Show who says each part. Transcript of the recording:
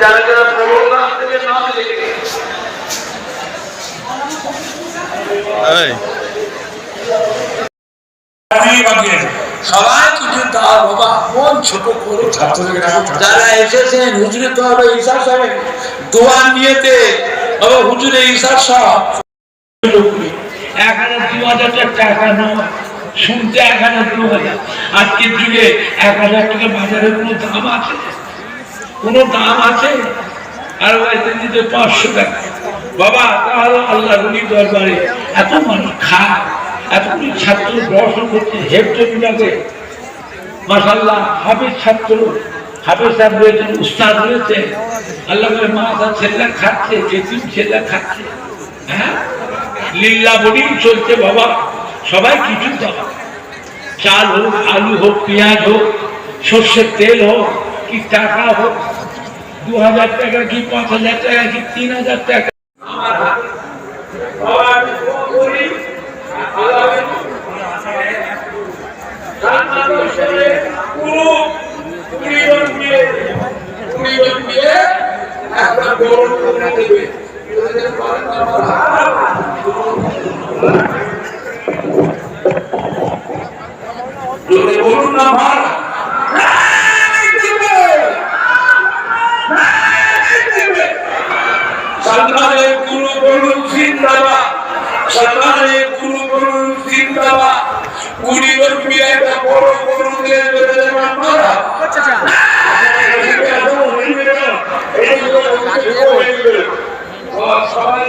Speaker 1: যারা যারা প্রোগ্রাম থেকে নাম লিখে
Speaker 2: সবাই কিছু দাও বাবা, মন ছোট করে যারা এসেছেন হুজুরে তো হবে ঈশা সাহেব দোয়া নিয়েতে বাবা হুজুরে ঈশা সাহেব
Speaker 1: 1000-2000 টাকা নয়, শুনতে 1000-2000। আজকের যুগে 1000 টাকা বাজারে কোনো দাম আছে? কোনো দাম আছে? আর বাড়িতে দিতে 500 টাকা। বাবা তাহলে আল্লাহ রুলি দরবারে এত মানুষ খায়, এতগুলি ছাত্র পড়াশোনা করছে, হেফজবিভাগে মাশাআল্লাহ হাফেজ ছাত্র, হাফেজ সাহেব রয়েছেন, উস্তাদ রয়েছেন। আল্লাহ করে মাথা ছেলেরা খাচ্ছে, যেদিন ছেলেরা খাচ্ছে, হ্যাঁ লিল্লা বডি চলছে বাবা। সবাই কিছু দাও, চাল হোক, আলু হোক, পেঁয়াজ হোক, সর্ষের তেল হোক, কি টাকা হোক, 2000 টাকা কি 5000 টাকা কি 3000 টাকা।
Speaker 2: বলুন না ভাই, সরকারের গুরু বলুন জিন্দাবাদ, সরকারের গুরু বলুন জিন্দাবাদ। 20 জন মিলে একটা বড় গুরুদের মারা সবাই